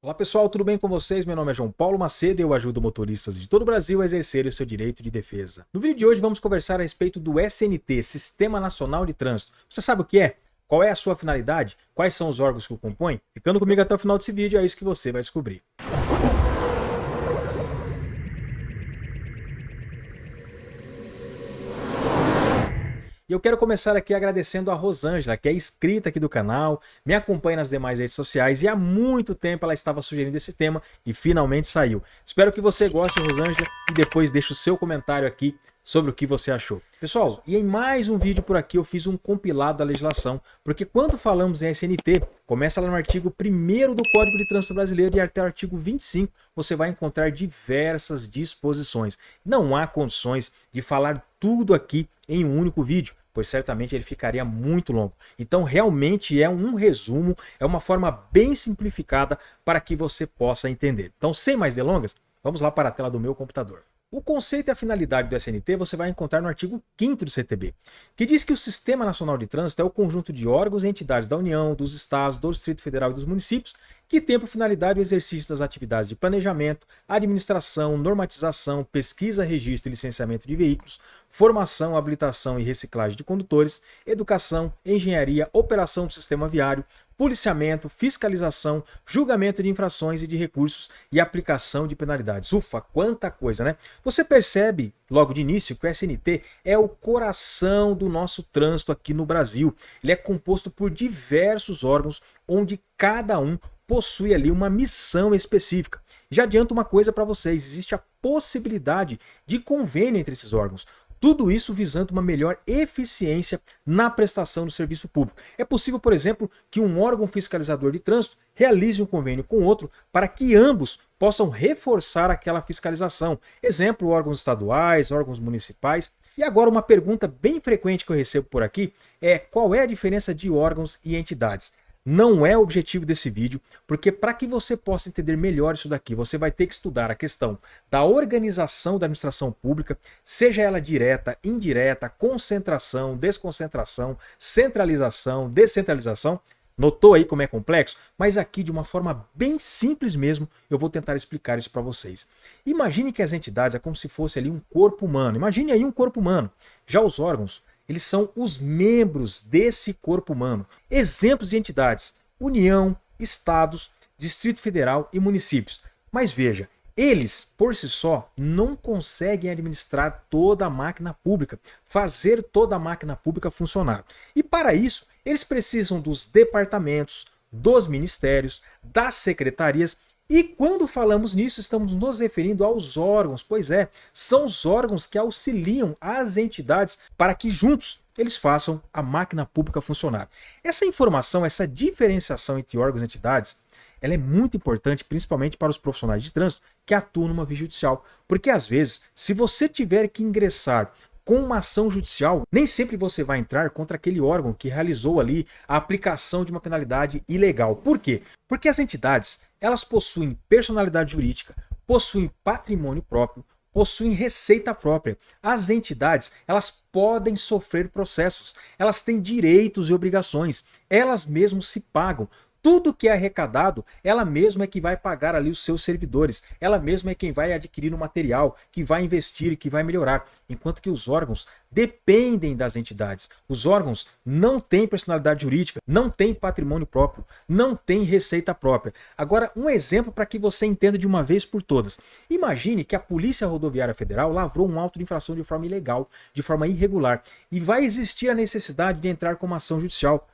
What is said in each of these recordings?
Olá pessoal, tudo bem com vocês? Meu nome é João Paulo Macedo e eu ajudo motoristas de todo o Brasil a exercerem o seu direito de defesa. No vídeo de hoje vamos conversar a respeito do SNT, Sistema Nacional de Trânsito. Você sabe o que é? Qual é a sua finalidade? Quais são os órgãos que o compõem? Ficando comigo até o final desse vídeo, é isso que você vai descobrir. E eu quero começar aqui agradecendo a Rosângela, que é inscrita aqui do canal, me acompanha nas demais redes sociais e há muito tempo ela estava sugerindo esse tema e finalmente saiu. Espero que você goste, Rosângela, e depois deixe o seu comentário aqui sobre o que você achou. Pessoal, e em mais um vídeo por aqui eu fiz um compilado da legislação, porque quando falamos em SNT, começa lá no artigo 1º do Código de Trânsito Brasileiro e até o artigo 25 você vai encontrar diversas disposições. Não há condições de falar tudo aqui em um único vídeo, pois certamente ele ficaria muito longo. Então realmente é um resumo, é uma forma bem simplificada para que você possa entender. Então sem mais delongas, vamos lá para a tela do meu computador. O conceito e a finalidade do SNT você vai encontrar no artigo 5º do CTB, que diz que o Sistema Nacional de Trânsito é o conjunto de órgãos e entidades da União, dos Estados, do Distrito Federal e dos municípios que tem por finalidade o exercício das atividades de planejamento, administração, normatização, pesquisa, registro e licenciamento de veículos, formação, habilitação e reciclagem de condutores, educação, engenharia, operação do sistema viário, policiamento, fiscalização, julgamento de infrações e de recursos e aplicação de penalidades. Ufa, quanta coisa, né? Você percebe logo de início que o SNT é o coração do nosso trânsito aqui no Brasil. Ele é composto por diversos órgãos, onde cada um possui ali uma missão específica. Já adianto uma coisa para vocês, existe a possibilidade de convênio entre esses órgãos. Tudo isso visando uma melhor eficiência na prestação do serviço público. É possível, por exemplo, que um órgão fiscalizador de trânsito realize um convênio com outro para que ambos possam reforçar aquela fiscalização. Exemplo, órgãos estaduais, órgãos municipais. E agora uma pergunta bem frequente que eu recebo por aqui é: qual é a diferença de órgãos e entidades? Não é o objetivo desse vídeo, porque para que você possa entender melhor isso daqui, você vai ter que estudar a questão da organização da administração pública, seja ela direta, indireta, concentração, desconcentração, centralização, descentralização. Notou aí como é complexo? Mas aqui de uma forma bem simples mesmo, eu vou tentar explicar isso para vocês. Imagine que as entidades é como se fosse ali um corpo humano. Imagine aí um corpo humano. Já os órgãos, eles são os membros desse corpo humano. Exemplos de entidades: União, Estados, Distrito Federal e municípios. Mas veja, eles, por si só, não conseguem administrar toda a máquina pública, fazer toda a máquina pública funcionar. E para isso, eles precisam dos departamentos, dos ministérios, das secretarias. E quando falamos nisso, estamos nos referindo aos órgãos, pois é, são os órgãos que auxiliam as entidades para que juntos eles façam a máquina pública funcionar. Essa informação, essa diferenciação entre órgãos e entidades, ela é muito importante, principalmente para os profissionais de trânsito que atuam numa via judicial, porque às vezes, se você tiver que ingressar com uma ação judicial, nem sempre você vai entrar contra aquele órgão que realizou ali a aplicação de uma penalidade ilegal. Por quê? Porque as entidades, elas possuem personalidade jurídica, possuem patrimônio próprio, possuem receita própria. As entidades, elas podem sofrer processos, elas têm direitos e obrigações, elas mesmas se pagam. Tudo que é arrecadado, ela mesma é que vai pagar ali os seus servidores, ela mesma é quem vai adquirir o material, que vai investir e que vai melhorar, enquanto que os órgãos dependem das entidades. Os órgãos não têm personalidade jurídica, não têm patrimônio próprio, não têm receita própria. Agora, um exemplo para que você entenda de uma vez por todas. Imagine que a Polícia Rodoviária Federal lavrou um auto de infração de forma ilegal, de forma irregular, e vai existir a necessidade de entrar com uma ação judicial.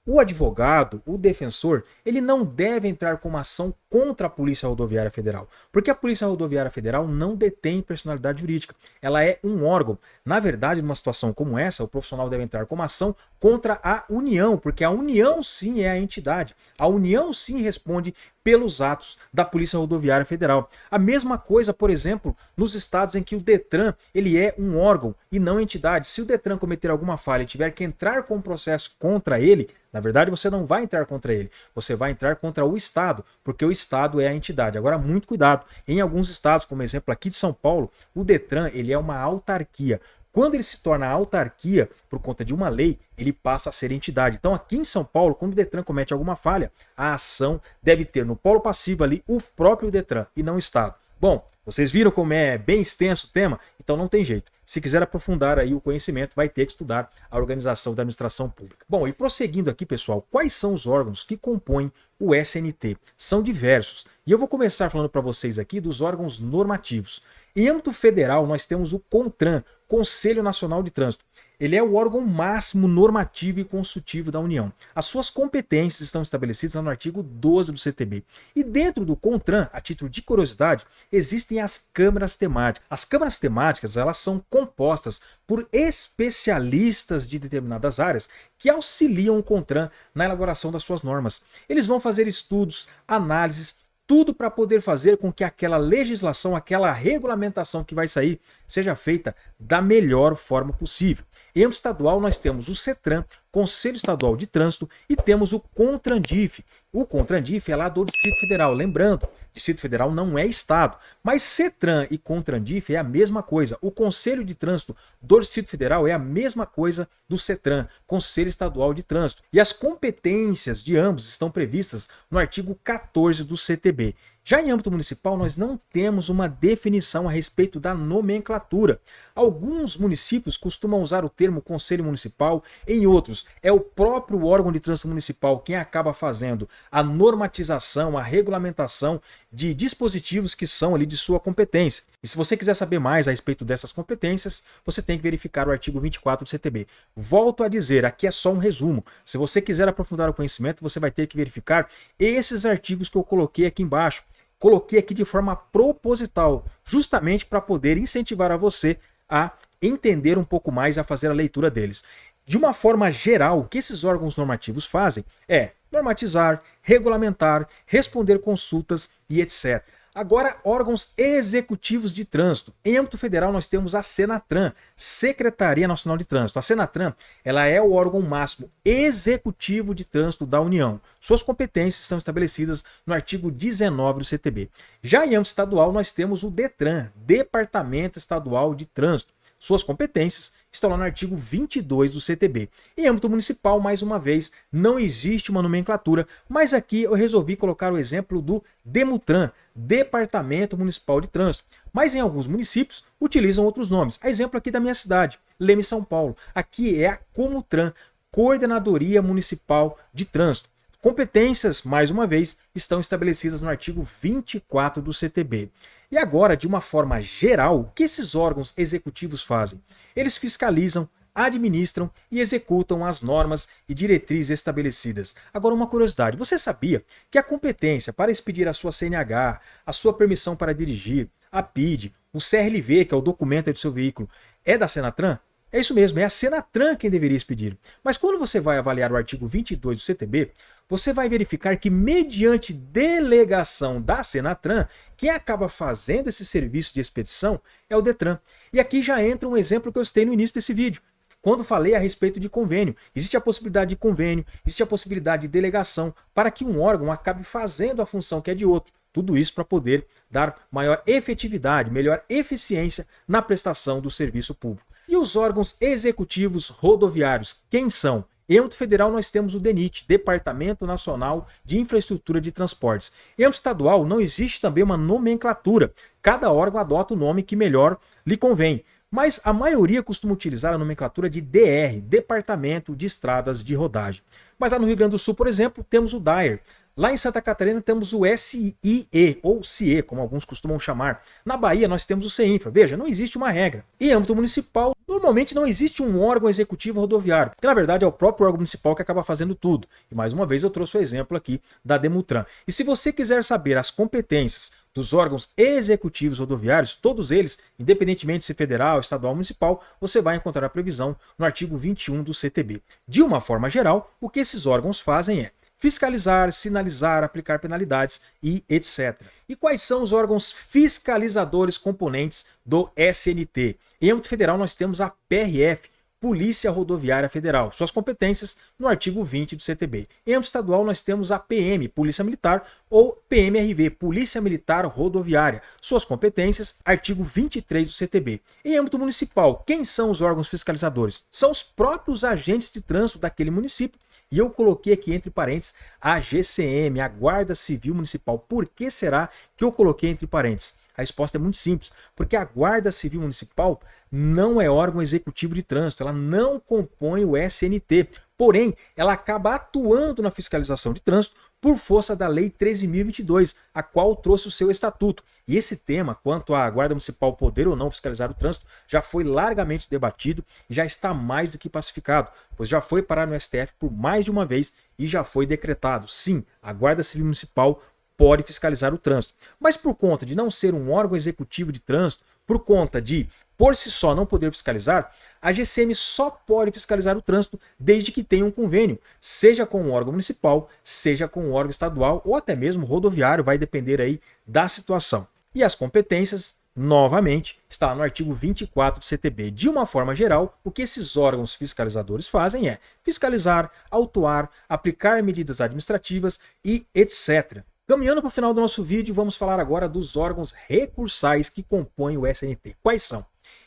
O advogado, o defensor, ele não deve entrar com uma ação contra a Polícia Rodoviária Federal, porque a Polícia Rodoviária Federal não detém personalidade jurídica, ela é um órgão. Na verdade, numa situação como essa, o profissional deve entrar com uma ação contra a União, porque a União sim é a entidade, a União sim responde pelos atos da Polícia Rodoviária Federal. A mesma coisa, por exemplo, nos estados em que o Detran ele é um órgão e não entidade. Se o Detran cometer alguma falha e tiver que entrar com um processo contra ele, na verdade você não vai entrar contra ele, você vai entrar contra o Estado, porque o Estado é a entidade. Agora, muito cuidado, em alguns estados, como exemplo aqui de São Paulo, o Detran ele é uma autarquia. Quando ele se torna autarquia por conta de uma lei, ele passa a ser entidade. Então aqui em São Paulo, quando o Detran comete alguma falha, a ação deve ter no polo passivo ali o próprio Detran e não o Estado. Bom, vocês viram como é bem extenso o tema? Então não tem jeito. Se quiser aprofundar aí o conhecimento, vai ter que estudar a organização da administração pública. Bom, e prosseguindo aqui, pessoal, quais são os órgãos que compõem o SNT? São diversos. E eu vou começar falando para vocês aqui dos órgãos normativos. Em âmbito federal, nós temos o CONTRAN, Conselho Nacional de Trânsito. Ele é o órgão máximo normativo e consultivo da União. As suas competências estão estabelecidas no artigo 12 do CTB. E dentro do CONTRAN, a título de curiosidade, existem as câmaras temáticas. As câmaras temáticas, elas são compostas por especialistas de determinadas áreas que auxiliam o CONTRAN na elaboração das suas normas. Eles vão fazer estudos, análises, tudo para poder fazer com que aquela legislação, aquela regulamentação que vai sair, seja feita da melhor forma possível. Em âmbito estadual, nós temos o CETRAN, Conselho Estadual de Trânsito, e temos o CONTRANDIF. O CONTRANDIF é lá do Distrito Federal. Lembrando, Distrito Federal não é Estado, mas CETRAN e CONTRANDIF é a mesma coisa. O Conselho de Trânsito do Distrito Federal é a mesma coisa do CETRAN, Conselho Estadual de Trânsito. E as competências de ambos estão previstas no artigo 14 do CTB. Já em âmbito municipal, nós não temos uma definição a respeito da nomenclatura. Alguns municípios costumam usar o termo Conselho Municipal, em outros é o próprio órgão de trânsito municipal quem acaba fazendo a normatização, a regulamentação de dispositivos que são ali de sua competência. E se você quiser saber mais a respeito dessas competências, você tem que verificar o artigo 24 do CTB. Volto a dizer, aqui é só um resumo. Se você quiser aprofundar o conhecimento, você vai ter que verificar esses artigos que eu coloquei aqui embaixo. Coloquei aqui de forma proposital, justamente para poder incentivar a você a entender um pouco mais, a fazer a leitura deles. De uma forma geral, o que esses órgãos normativos fazem é normatizar, regulamentar, responder consultas e etc. Agora, órgãos executivos de trânsito. Em âmbito federal, nós temos a Senatran, Secretaria Nacional de Trânsito. A Senatran, ela é o órgão máximo executivo de trânsito da União. Suas competências são estabelecidas no artigo 19 do CTB. Já em âmbito estadual, nós temos o DETRAN, Departamento Estadual de Trânsito. Suas competências estão lá no artigo 22 do CTB. Em âmbito municipal, mais uma vez, não existe uma nomenclatura, mas aqui eu resolvi colocar o exemplo do DEMUTRAN, Departamento Municipal de Trânsito. Mas em alguns municípios utilizam outros nomes. A exemplo aqui da minha cidade, Leme, São Paulo. Aqui é a COMUTRAN, Coordenadoria Municipal de Trânsito. Competências, mais uma vez, estão estabelecidas no artigo 24 do CTB. E agora, de uma forma geral, o que esses órgãos executivos fazem? Eles fiscalizam, administram e executam as normas e diretrizes estabelecidas. Agora, uma curiosidade, você sabia que a competência para expedir a sua CNH, a sua permissão para dirigir, a PID, o CRLV, que é o documento do seu veículo, é da Senatran? É isso mesmo, é a Senatran quem deveria expedir. Mas quando você vai avaliar o artigo 22 do CTB, você vai verificar que, mediante delegação da Senatran, quem acaba fazendo esse serviço de expedição é o DETRAN. E aqui já entra um exemplo que eu citei no início desse vídeo, quando falei a respeito de convênio. Existe a possibilidade de convênio, existe a possibilidade de delegação para que um órgão acabe fazendo a função que é de outro. Tudo isso para poder dar maior efetividade, melhor eficiência na prestação do serviço público. E os órgãos executivos rodoviários, quem são? Em âmbito federal, nós temos o DENIT, Departamento Nacional de Infraestrutura de Transportes. Em âmbito estadual, não existe também uma nomenclatura. Cada órgão adota o nome que melhor lhe convém. Mas a maioria costuma utilizar a nomenclatura de DR, Departamento de Estradas de Rodagem. Mas lá no Rio Grande do Sul, por exemplo, temos o DAER. Lá em Santa Catarina temos o SIE, ou CIE, como alguns costumam chamar. Na Bahia nós temos o CEINFRA. Veja, não existe uma regra. Em âmbito municipal, normalmente não existe um órgão executivo rodoviário, porque na verdade é o próprio órgão municipal que acaba fazendo tudo. E mais uma vez eu trouxe o exemplo aqui da DEMUTRAN. E se você quiser saber as competências dos órgãos executivos rodoviários, todos eles, independentemente de ser federal, estadual ou municipal, você vai encontrar a previsão no artigo 21 do CTB. De uma forma geral, o que esses órgãos fazem é fiscalizar, sinalizar, aplicar penalidades e etc. E quais são os órgãos fiscalizadores componentes do SNT? Em âmbito federal nós temos a PRF, Polícia Rodoviária Federal, suas competências no artigo 20 do CTB. Em âmbito estadual nós temos a PM, Polícia Militar, ou PMRV, Polícia Militar Rodoviária, suas competências, artigo 23 do CTB. Em âmbito municipal, quem são os órgãos fiscalizadores? São os próprios agentes de trânsito daquele município, e eu coloquei aqui entre parênteses a GCM, a Guarda Civil Municipal. Por que será que eu coloquei entre parênteses? A resposta é muito simples, porque a Guarda Civil Municipal não é órgão executivo de trânsito, ela não compõe o SNT, porém, ela acaba atuando na fiscalização de trânsito por força da Lei 13.022, a qual trouxe o seu estatuto. E esse tema, quanto à Guarda Municipal poder ou não fiscalizar o trânsito, já foi largamente debatido e já está mais do que pacificado, pois já foi parar no STF por mais de uma vez e já foi decretado. Sim, a Guarda Civil Municipal pode fiscalizar o trânsito. Mas por conta de não ser um órgão executivo de trânsito, por conta de, por si só, não poder fiscalizar, a GCM só pode fiscalizar o trânsito desde que tenha um convênio, seja com um órgão municipal, seja com um órgão estadual ou até mesmo rodoviário, vai depender aí da situação. E as competências, novamente, está no artigo 24 do CTB. De uma forma geral, o que esses órgãos fiscalizadores fazem é fiscalizar, autuar, aplicar medidas administrativas e etc. Caminhando para o final do nosso vídeo, vamos falar agora dos órgãos recursais que compõem o SNT. Quais são?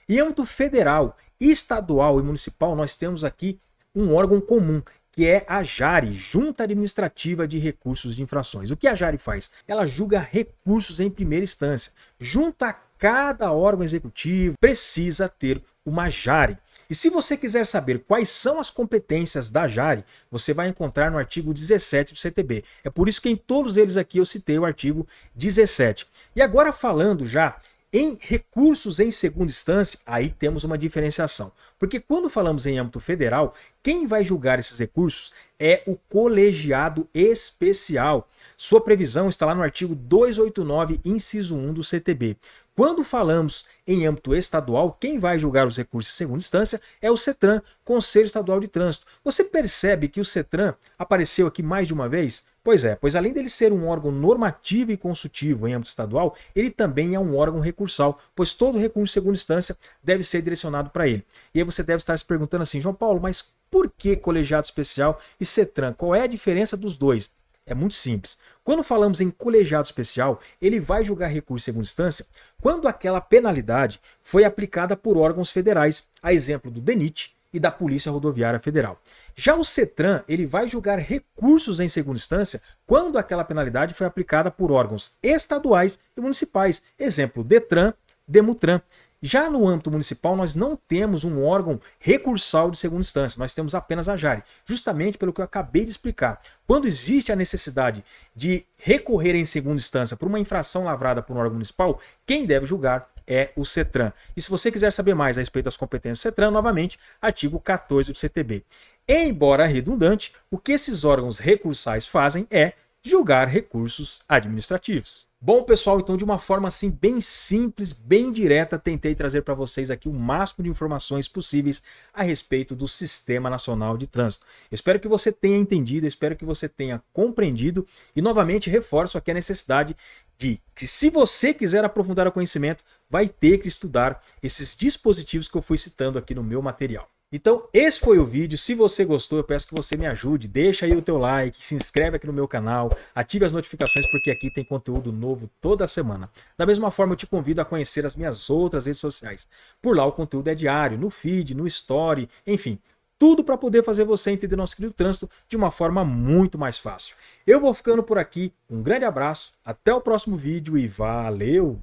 Em âmbito federal, estadual e municipal, nós temos aqui um órgão comum, que é a JARI, Junta Administrativa de Recursos de Infrações. O que a JARI faz? Ela julga recursos em primeira instância. Junto a cada órgão executivo, precisa ter uma JARI. E se você quiser saber quais são as competências da JARI, você vai encontrar no artigo 17 do CTB. É por isso que em todos eles aqui eu citei o artigo 17. E agora falando já em recursos em segunda instância, aí temos uma diferenciação. Porque quando falamos em âmbito federal, quem vai julgar esses recursos é o colegiado especial. Sua previsão está lá no artigo 289, inciso 1 do CTB. Quando falamos em âmbito estadual, quem vai julgar os recursos em segunda instância é o CETRAN, Conselho Estadual de Trânsito. Você percebe que o CETRAN apareceu aqui mais de uma vez? Pois é, pois além dele ser um órgão normativo e consultivo em âmbito estadual, ele também é um órgão recursal, pois todo recurso em segunda instância deve ser direcionado para ele. E aí você deve estar se perguntando assim, João Paulo, mas por que colegiado especial e CETRAN? Qual é a diferença dos dois? É muito simples. Quando falamos em colegiado especial, ele vai julgar recurso em segunda instância quando aquela penalidade foi aplicada por órgãos federais, a exemplo do DENIT e da Polícia Rodoviária Federal. Já o CETRAN, ele vai julgar recursos em segunda instância quando aquela penalidade foi aplicada por órgãos estaduais e municipais, exemplo DETRAN, DEMUTRAN. Já no âmbito municipal, nós não temos um órgão recursal de segunda instância, nós temos apenas a JARI, justamente pelo que eu acabei de explicar. Quando existe a necessidade de recorrer em segunda instância por uma infração lavrada por um órgão municipal, quem deve julgar é o CETRAN. E se você quiser saber mais a respeito das competências do CETRAN, novamente, artigo 14 do CTB. Embora redundante, o que esses órgãos recursais fazem é julgar recursos administrativos. Bom, pessoal, então de uma forma assim bem simples, bem direta, tentei trazer para vocês aqui o máximo de informações possíveis a respeito do Sistema Nacional de Trânsito. Espero que você tenha entendido, espero que você tenha compreendido e novamente reforço aqui a necessidade de que se você quiser aprofundar o conhecimento, vai ter que estudar esses dispositivos que eu fui citando aqui no meu material. Então esse foi o vídeo, se você gostou eu peço que você me ajude, deixa aí o teu like, se inscreve aqui no meu canal, ative as notificações porque aqui tem conteúdo novo toda semana. Da mesma forma eu te convido a conhecer as minhas outras redes sociais, por lá o conteúdo é diário, no feed, no story, enfim, tudo para poder fazer você entender nosso querido trânsito de uma forma muito mais fácil. Eu vou ficando por aqui, um grande abraço, até o próximo vídeo e valeu!